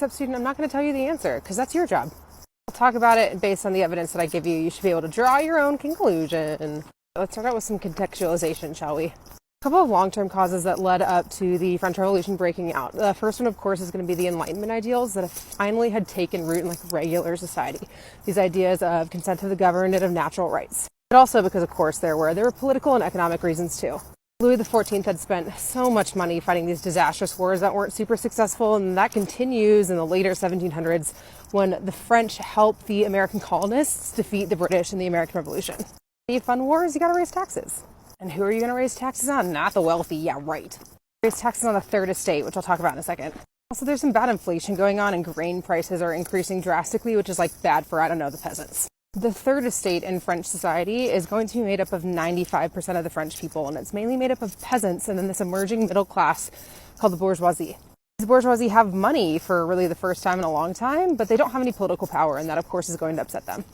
Except, student, I'm not going to tell you the answer because that's your job. I'll talk about it, and based on the evidence that I give you, you should be able to draw your own conclusion. Let's start out with some contextualization, shall we? A couple of long-term causes that led up to the French Revolution breaking out. The first one, of course, is going to be the Enlightenment ideals that finally had taken root in like regular society. These ideas of consent of the governed and of natural rights. But also because, of course, there were political and economic reasons too. Louis XIV had spent so much money fighting these disastrous wars that weren't super successful, and that continues in the later 1700s when the French helped the American colonists defeat the British in the American Revolution. If you fund wars, you gotta raise taxes. And who are you going to raise taxes on? Not the wealthy. Yeah, right. Raise taxes on the third estate, which I'll talk about in a second. Also, there's some bad inflation going on, and grain prices are increasing drastically, which is bad for, the peasants. The third estate in French society is going to be made up of 95% of the French people, and it's mainly made up of peasants and then this emerging middle class called the Bourgeoisie. The Bourgeoisie have money for really the first time in a long time, but they don't have any political power, and that, of course, is going to upset them.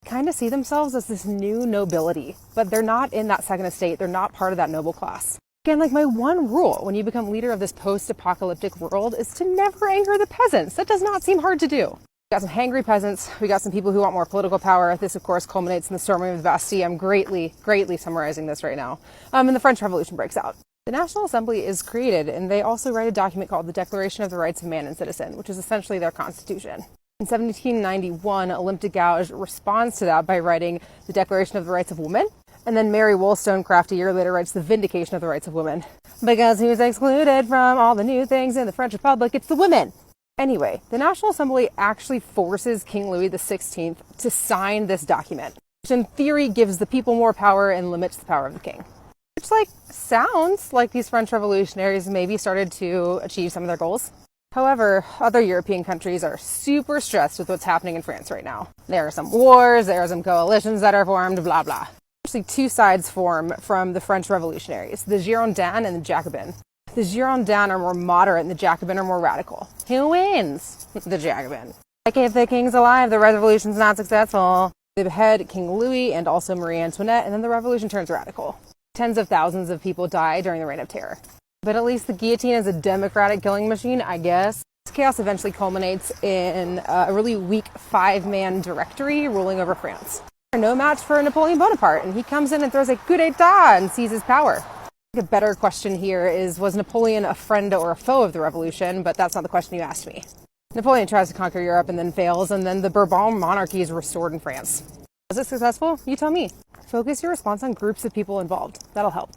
Kind of see themselves as this new nobility, but they're not in that second estate. They're not part of that noble class. Again, my one rule when you become leader of this post-apocalyptic world is to never anger the peasants. That does not seem hard to do. We got some hangry peasants. We got some people who want more political power. This, of course, culminates in the storming of the Bastille. I'm greatly summarizing this right now. And the French Revolution breaks out. The National Assembly is created, and they also write a document called the Declaration of the Rights of Man and Citizen, which is essentially their constitution. In 1791, Olympe de Gouges responds to that by writing the Declaration of the Rights of Women, and then Mary Wollstonecraft a year later writes the Vindication of the Rights of Women. Because who's excluded from all the new things in the French Republic? It's the women! Anyway, the National Assembly actually forces King Louis XVI to sign this document, which in theory gives the people more power and limits the power of the king. Which, sounds like these French revolutionaries maybe started to achieve some of their goals. However, other European countries are super stressed with what's happening in France right now. There are some wars, there are some coalitions that are formed, blah, blah. Actually, two sides form from the French revolutionaries, the Girondins and the Jacobins. The Girondins are more moderate and the Jacobins are more radical. Who wins? The Jacobins. If the king's alive, the revolution's not successful. They behead King Louis and also Marie Antoinette, and then the revolution turns radical. Tens of thousands of people die during the Reign of Terror. But at least the guillotine is a democratic killing machine, I guess. This chaos eventually culminates in a really weak 5-man directory ruling over France. They're no match for Napoleon Bonaparte, and he comes in and throws a coup d'etat and seizes power. A better question here is, was Napoleon a friend or a foe of the revolution? But that's not the question you asked me. Napoleon tries to conquer Europe and then fails, and then the Bourbon monarchy is restored in France. Was it successful? You tell me. Focus your response on groups of people involved. That'll help.